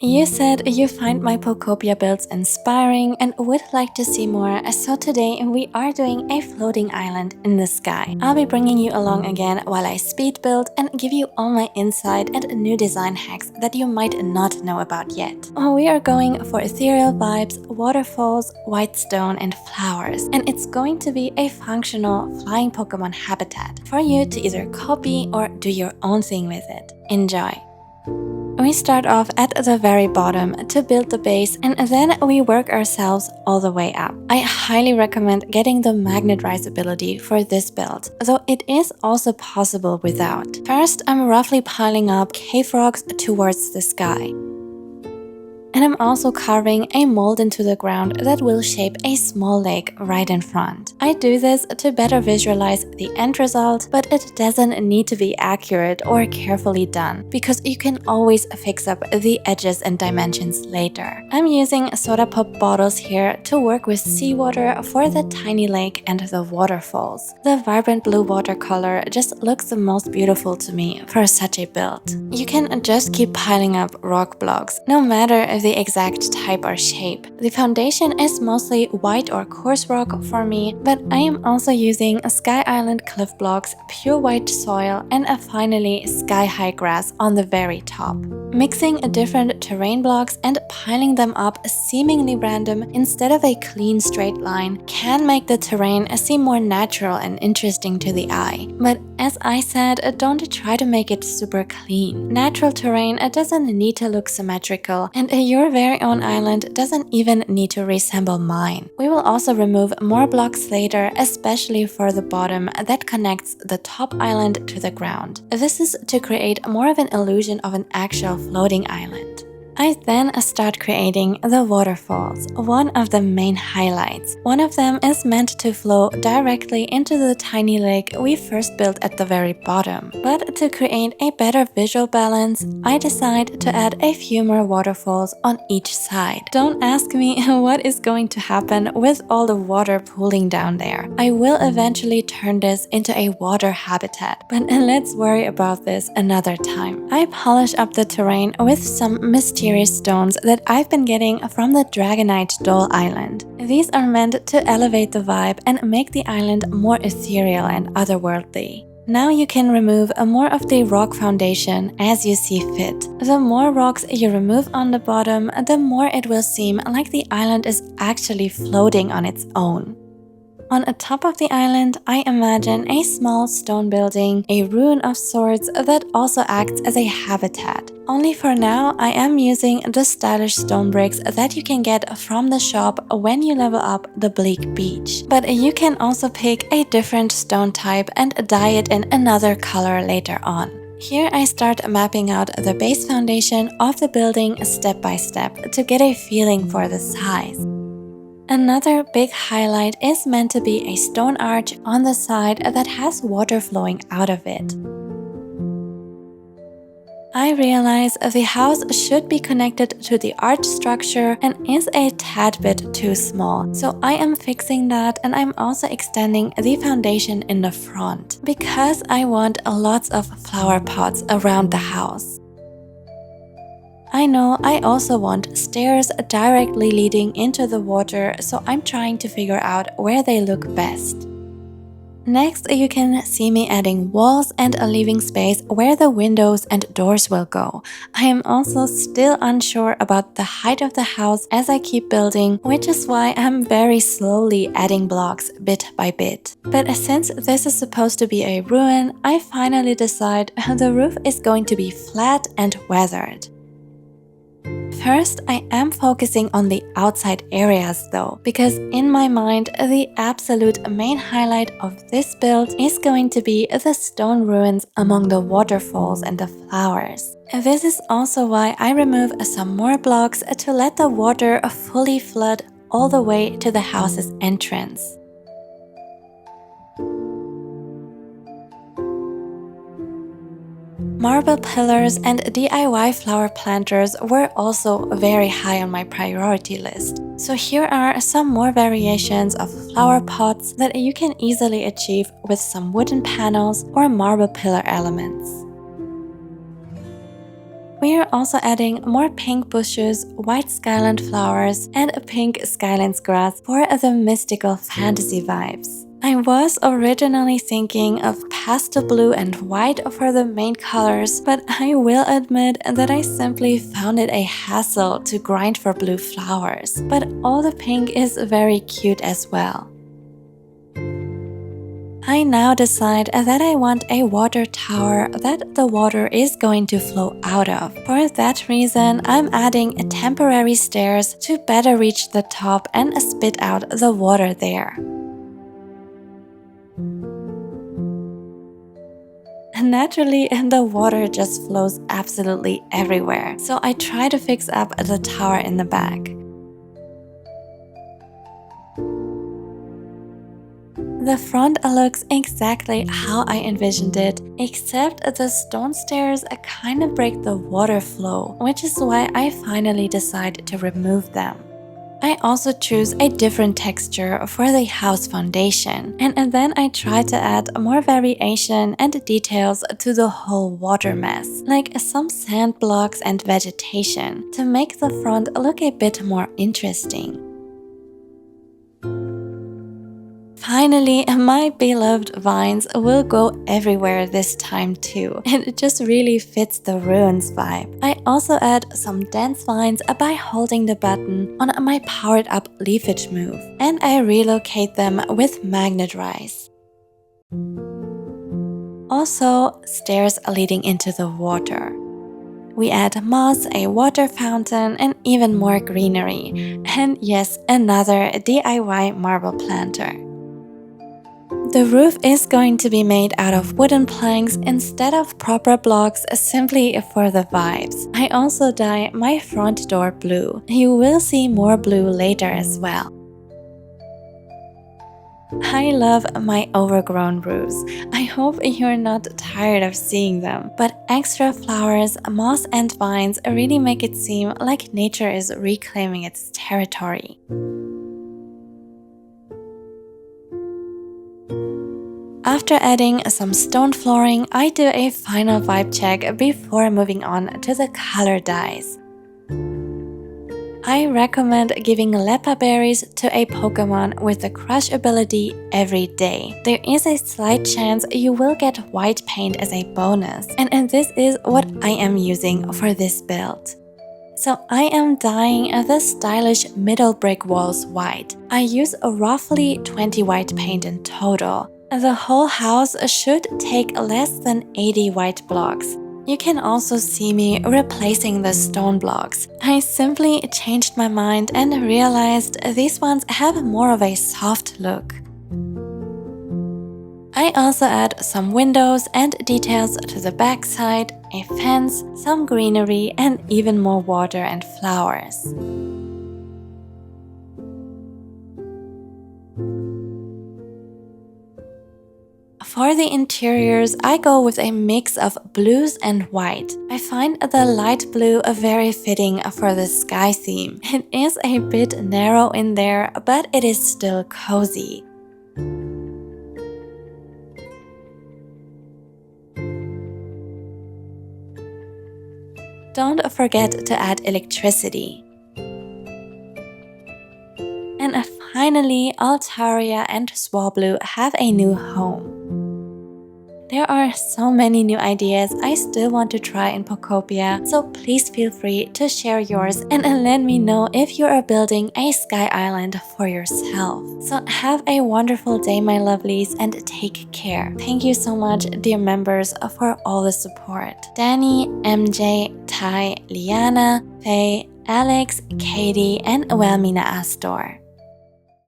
You said you find my Pokopia builds inspiring and would like to see more, so today we are doing a floating island in the sky. I'll be bringing you along again while I speed build and give you all my insight and new design hacks that you might not know about yet. We are going for ethereal vibes, waterfalls, white stone and flowers, and it's going to be a functional flying Pokemon habitat for you to either copy or do your own thing with it. Enjoy! We start off at the very bottom to build the base, and then we work ourselves all the way up. I highly recommend getting the magnet rise ability for this build, though it is also possible without. First, I'm roughly piling up cave rocks towards the sky. And I'm also carving a mold into the ground that will shape a small lake right in front. I do this to better visualize the end result, but it doesn't need to be accurate or carefully done, because you can always fix up the edges and dimensions later. I'm using soda pop bottles here to work with seawater for the tiny lake and the waterfalls. The vibrant blue watercolor just looks the most beautiful to me for such a build. You can just keep piling up rock blocks, no matter if the exact type or shape. The foundation is mostly white or coarse rock for me, but I am also using Sky Island cliff blocks, pure white soil, and finally sky-high grass on the very top. Mixing different terrain blocks and piling them up seemingly random instead of a clean straight line can make the terrain seem more natural and interesting to the eye. But as I said, don't try to make it super clean. Natural terrain doesn't need to look symmetrical, and your very own island doesn't even need to resemble mine. We will also remove more blocks later, especially for the bottom that connects the top island to the ground. This is to create more of an illusion of an actual floating island. I then start creating the waterfalls, one of the main highlights. One of them is meant to flow directly into the tiny lake we first built at the very bottom. But to create a better visual balance, I decide to add a few more waterfalls on each side. Don't ask me what is going to happen with all the water pooling down there. I will eventually turn this into a water habitat, but let's worry about this another time. I polish up the terrain with some mysterious stones that I've been getting from the Dragonite Doll Island. These are meant to elevate the vibe and make the island more ethereal and otherworldly. Now you can remove more of the rock foundation as you see fit. The more rocks you remove on the bottom, the more it will seem like the island is actually floating on its own. On the top of the island, I imagine a small stone building, a ruin of sorts that also acts as a habitat. Only for now, I am using the stylish stone bricks that you can get from the shop when you level up the Bleak Beach. But you can also pick a different stone type and dye it in another color later on. Here I start mapping out the base foundation of the building step by step to get a feeling for the size. Another big highlight is meant to be a stone arch on the side that has water flowing out of it. I realize the house should be connected to the arch structure and is a tad bit too small, so I am fixing that, and I'm also extending the foundation in the front because I want lots of flower pots around the house. I know I also want stairs directly leading into the water, so I'm trying to figure out where they look best. Next, you can see me adding walls and leaving space where the windows and doors will go. I am also still unsure about the height of the house as I keep building, which is why I'm very slowly adding blocks bit by bit. But since this is supposed to be a ruin, I finally decide the roof is going to be flat and weathered. First, I am focusing on the outside areas though, because in my mind, the absolute main highlight of this build is going to be the stone ruins among the waterfalls and the flowers. This is also why I remove some more blocks to let the water fully flood all the way to the house's entrance. Marble pillars and DIY flower planters were also very high on my priority list. So here are some more variations of flower pots that you can easily achieve with some wooden panels or marble pillar elements. We are also adding more pink bushes, white skyland flowers, and a pink skylands grass for the mystical fantasy vibes. I was originally thinking of pastel blue and white for the main colors, but I will admit that I simply found it a hassle to grind for blue flowers. But all the pink is very cute as well. I now decide that I want a water tower that the water is going to flow out of. For that reason, I'm adding temporary stairs to better reach the top and spit out the water there. Naturally, the water just flows absolutely everywhere, so I try to fix up the tower in the back. The front looks exactly how I envisioned it, except the stone stairs kind of break the water flow, which is why I finally decide to remove them. I also choose a different texture for the house foundation, and then I try to add more variation and details to the whole water mess, like some sand blocks and vegetation, to make the front look a bit more interesting. Finally, my beloved vines will go everywhere this time too. It just really fits the ruins vibe. I also add some dense vines by holding the button on my powered up leafage move, and I relocate them with magnet rise. Also, stairs leading into the water. We add moss, a water fountain, and even more greenery. And yes, another DIY marble planter. The roof is going to be made out of wooden planks instead of proper blocks simply for the vibes. I also dye my front door blue. You will see more blue later as well. I love my overgrown roofs. I hope you're not tired of seeing them, but extra flowers, moss and vines really make it seem like nature is reclaiming its territory. After adding some stone flooring, I do a final vibe check before moving on to the color dyes. I recommend giving Lepa berries to a Pokemon with the Crush ability every day. There is a slight chance you will get white paint as a bonus, and this is what I am using for this build. So I am dyeing the stylish middle brick walls white. I use roughly 20 white paint in total. The whole house should take less than 80 white blocks. You can also see me replacing the stone blocks. I simply changed my mind and realized these ones have more of a soft look. I also add some windows and details to the backside, a fence, some greenery, and even more water and flowers. For the interiors, I go with a mix of blues and white. I find the light blue very fitting for the sky theme. It is a bit narrow in there, but it is still cozy. Don't forget to add electricity. And finally, Altaria and Swablu have a new home. There are so many new ideas I still want to try in Pokopia, so please feel free to share yours and let me know if you are building a sky island for yourself. So have a wonderful day, my lovelies, and take care. Thank you so much, dear members, for all the support. Danny, MJ, Ty, Liana, Faye, Alex, Katie, and Wilmina Astor.